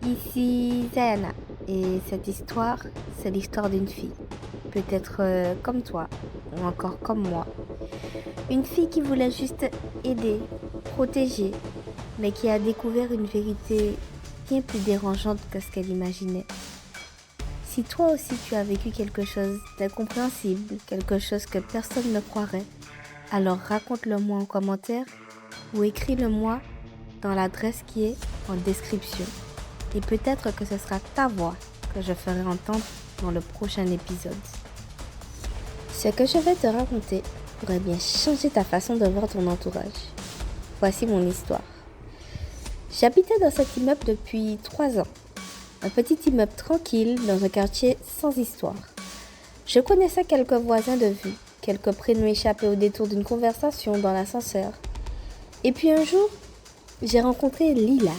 Ici Zayana et cette histoire, c'est l'histoire d'une fille. Peut-être comme toi ou encore comme moi. Une fille qui voulait juste aider, protéger, mais qui a découvert une vérité bien plus dérangeante que ce qu'elle imaginait. Si toi aussi tu as vécu quelque chose d'incompréhensible, quelque chose que personne ne croirait, alors raconte-le-moi en commentaire ou écris-le-moi dans l'adresse qui est en description. Et peut-être que ce sera ta voix que je ferai entendre dans le prochain épisode. Ce que je vais te raconter pourrait bien changer ta façon de voir ton entourage. Voici mon histoire. J'habitais dans cet immeuble depuis 3 ans. Un petit immeuble tranquille dans un quartier sans histoire. Je connaissais quelques voisins de vue, quelques prénoms échappés au détour d'une conversation dans l'ascenseur. Et puis un jour, j'ai rencontré Lila.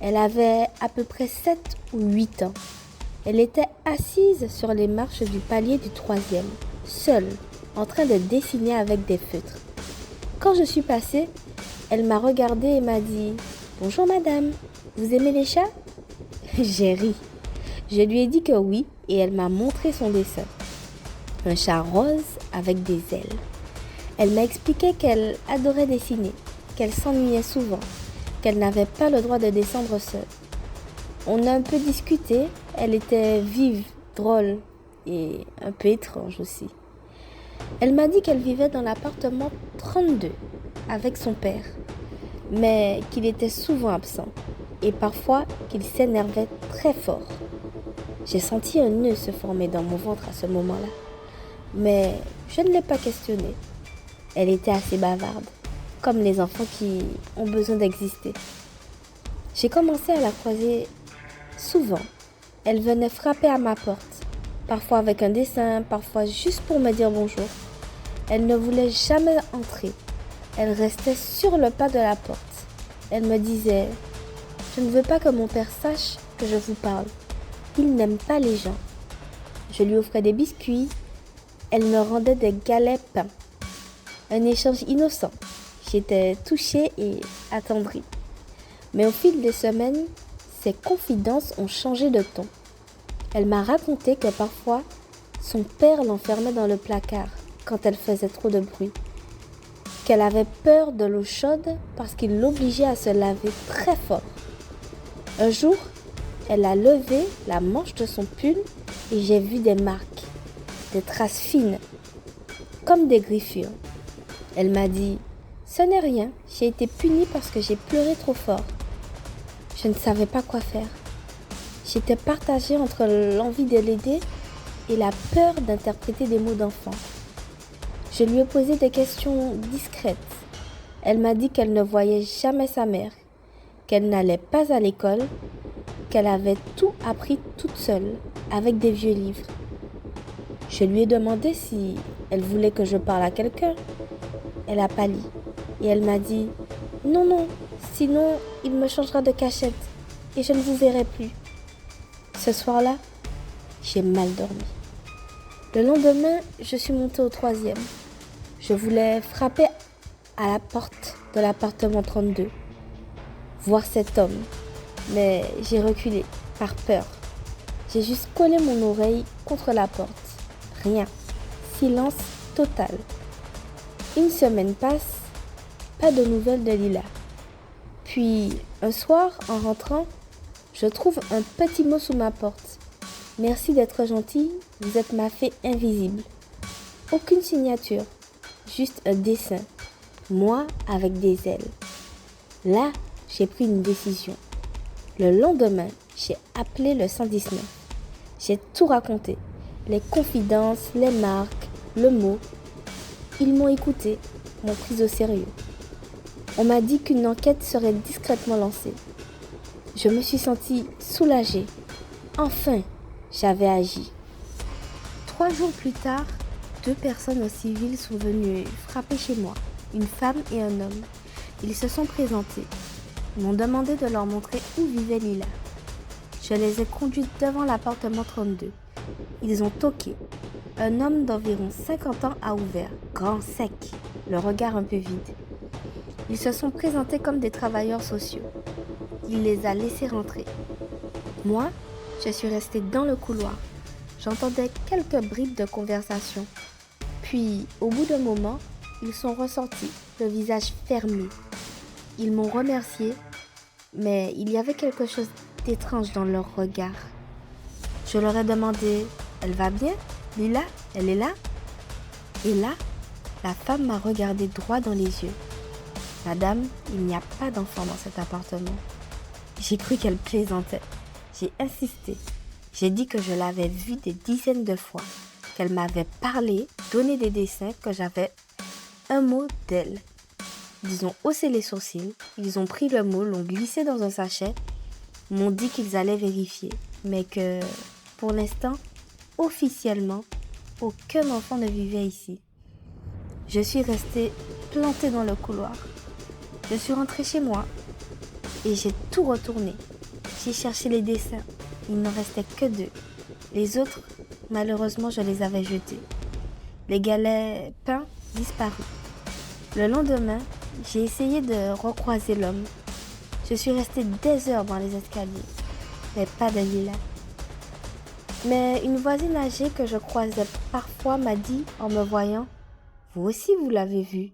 Elle avait à peu près 7 ou 8 ans. Elle était assise sur les marches du palier du 3e, seule, en train de dessiner avec des feutres. Quand je suis passée, elle m'a regardée et m'a dit « Bonjour madame, vous aimez les chats ?» J'ai ri. Je lui ai dit que oui et elle m'a montré son dessin. Un chat rose avec des ailes. Elle m'a expliqué qu'elle adorait dessiner, qu'elle s'ennuyait souvent, qu'elle n'avait pas le droit de descendre seule. On a un peu discuté, elle était vive, drôle et un peu étrange aussi. Elle m'a dit qu'elle vivait dans l'appartement 32 avec son père, mais qu'il était souvent absent et parfois qu'il s'énervait très fort. J'ai senti un nœud se former dans mon ventre à ce moment-là, mais je ne l'ai pas questionnée. Elle était assez bavarde, comme les enfants qui ont besoin d'exister. J'ai commencé à la croiser souvent. Elle venait frapper à ma porte, parfois avec un dessin, parfois juste pour me dire bonjour. Elle ne voulait jamais entrer. Elle restait sur le pas de la porte. Elle me disait « Je ne veux pas que mon père sache que je vous parle. Il n'aime pas les gens. » Je lui offrais des biscuits. Elle me rendait des galets peints. Un échange innocent. J'étais touchée et attendrie. Mais au fil des semaines, ses confidences ont changé de ton. Elle m'a raconté que parfois, son père l'enfermait dans le placard quand elle faisait trop de bruit. Qu'elle avait peur de l'eau chaude parce qu'il l'obligeait à se laver très fort. Un jour, elle a levé la manche de son pull et j'ai vu des marques, des traces fines, comme des griffures. Elle m'a dit « Ce n'est rien, j'ai été punie parce que j'ai pleuré trop fort. » Je ne savais pas quoi faire. J'étais partagée entre l'envie de l'aider et la peur d'interpréter des mots d'enfant. Je lui ai posé des questions discrètes. Elle m'a dit qu'elle ne voyait jamais sa mère, qu'elle n'allait pas à l'école, qu'elle avait tout appris toute seule, avec des vieux livres. Je lui ai demandé si elle voulait que je parle à quelqu'un. Elle a pâli et elle m'a dit « Non, non, sinon il me changera de cachette et je ne vous verrai plus. » Ce soir-là, j'ai mal dormi. Le lendemain, je suis montée au 3e. Je voulais frapper à la porte de l'appartement 32, voir cet homme, mais j'ai reculé par peur. J'ai juste collé mon oreille contre la porte. Rien. Silence total. Une semaine passe, pas de nouvelles de Lila. Puis, un soir, en rentrant, je trouve un petit mot sous ma porte. « Merci d'être gentille, vous êtes ma fée invisible. » Aucune signature, juste un dessin. Moi avec des ailes. Là, j'ai pris une décision. Le lendemain, j'ai appelé le 119. J'ai tout raconté. Les confidences, les marques, le mot. Ils m'ont écouté, m'ont prise au sérieux. On m'a dit qu'une enquête serait discrètement lancée. Je me suis sentie soulagée. Enfin, j'avais agi. 3 jours plus tard, 2 personnes au civil sont venues frapper chez moi, une femme et un homme. Ils se sont présentés. Ils m'ont demandé de leur montrer où vivait Lila. Je les ai conduits devant l'appartement 32. Ils ont toqué. Un homme d'environ 50 ans a ouvert, grand sec, le regard un peu vide. Ils se sont présentés comme des travailleurs sociaux. il les a laissés rentrer. Moi, je suis restée dans le couloir. J'entendais quelques bribes de conversation. Puis, au bout d'un moment, ils sont ressortis, le visage fermé. Ils m'ont remercié, mais il y avait quelque chose d'étrange dans leur regard. Je leur ai demandé « Elle va bien? Lila, elle est là ?» Et là, la femme m'a regardé droit dans les yeux. « Madame, il n'y a pas d'enfant dans cet appartement. » J'ai cru qu'elle plaisantait. J'ai insisté. J'ai dit que je l'avais vue des dizaines de fois, qu'elle m'avait parlé, donné des dessins, que j'avais un mot d'elle. Ils ont haussé les sourcils, ils ont pris le mot, l'ont glissé dans un sachet, m'ont dit qu'ils allaient vérifier, mais que, pour l'instant, officiellement, aucun enfant ne vivait ici. Je suis restée plantée dans le couloir. Je suis rentrée chez moi et j'ai tout retourné. J'ai cherché les dessins. Il n'en restait que 2. Les autres, malheureusement, je les avais jetés. Les galets peints disparus. Le lendemain, j'ai essayé de recroiser l'homme. Je suis restée des heures dans les escaliers, mais pas de Lila. Mais une voisine âgée que je croisais parfois m'a dit, en me voyant, « Vous aussi, vous l'avez vu ?»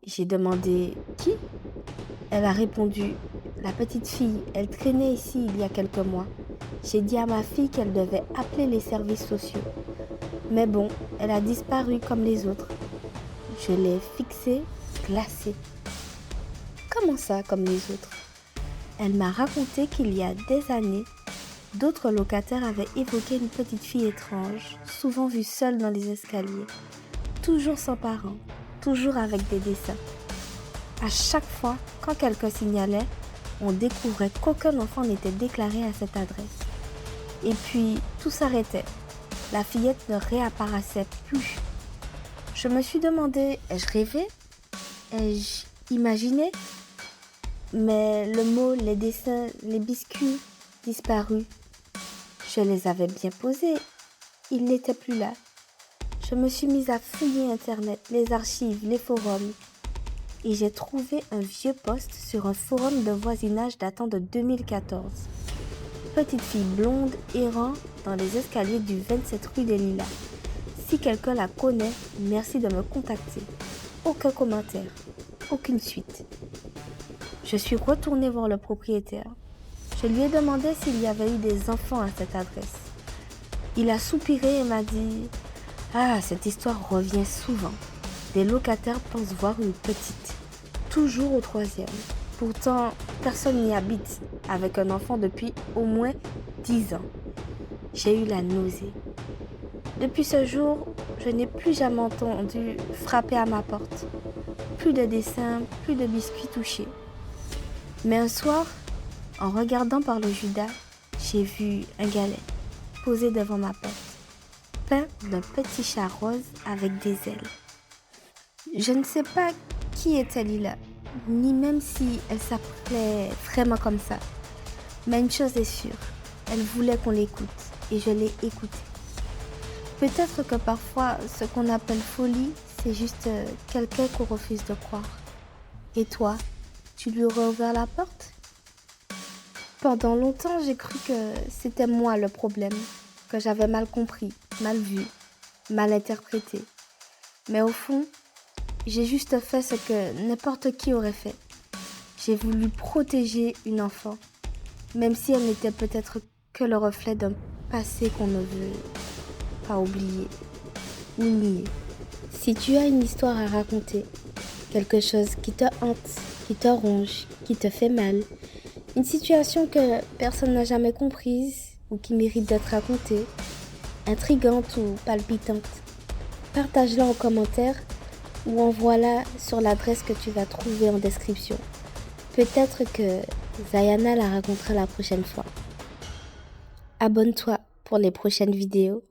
J'ai demandé « Qui ?» Elle a répondu « La petite fille, elle traînait ici il y a quelques mois. J'ai dit à ma fille qu'elle devait appeler les services sociaux. Mais bon, elle a disparu comme les autres. » Je l'ai fixée, glacée. « Comment ça, comme les autres ?» Elle m'a raconté qu'il y a des années, d'autres locataires avaient évoqué une petite fille étrange, souvent vue seule dans les escaliers, toujours sans parents, toujours avec des dessins. À chaque fois, quand quelqu'un signalait, on découvrait qu'aucun enfant n'était déclaré à cette adresse. Et puis, tout s'arrêtait. La fillette ne réapparaissait plus. Je me suis demandé, ai-je rêvé? Ai-je imaginé? Mais le mot, les dessins, les biscuits, disparus. Je les avais bien posés. Ils n'étaient plus là. Je me suis mise à fouiller Internet, les archives, les forums. Et j'ai trouvé un vieux post sur un forum de voisinage datant de 2014. Petite fille blonde errant dans les escaliers du 27 rue des Lilas. Si quelqu'un la connaît, merci de me contacter. Aucun commentaire, aucune suite. Je suis retournée voir le propriétaire. Je lui ai demandé s'il y avait eu des enfants à cette adresse. Il a soupiré et m'a dit « Ah, cette histoire revient souvent. Des locataires pensent voir une petite, toujours au 3e. Pourtant, personne n'y habite avec un enfant depuis au moins 10 ans. » J'ai eu la nausée. Depuis ce jour, je n'ai plus jamais entendu frapper à ma porte. Plus de dessins, plus de biscuits touchés. Mais un soir, en regardant par le Judas, j'ai vu un galet posé devant ma porte, peint d'un petit chat rose avec des ailes. Je ne sais pas qui était Lila, ni même si elle s'appelait vraiment comme ça. Mais une chose est sûre, elle voulait qu'on l'écoute et je l'ai écoutée. Peut-être que parfois, ce qu'on appelle folie, c'est juste quelqu'un qu'on refuse de croire. Et toi, tu lui aurais ouvert la porte? Pendant longtemps, j'ai cru que c'était moi le problème, que j'avais mal compris, mal vu, mal interprété. Mais au fond, j'ai juste fait ce que n'importe qui aurait fait. J'ai voulu protéger une enfant, même si elle n'était peut-être que le reflet d'un passé qu'on ne veut pas oublier ou nier. Si tu as une histoire à raconter, quelque chose qui te hante, qui te ronge, qui te fait mal, une situation que personne n'a jamais comprise ou qui mérite d'être racontée, intrigante ou palpitante, partage-la en commentaire ou envoie-la sur l'adresse que tu vas trouver en description. Peut-être que Zayana la racontera la prochaine fois. Abonne-toi pour les prochaines vidéos.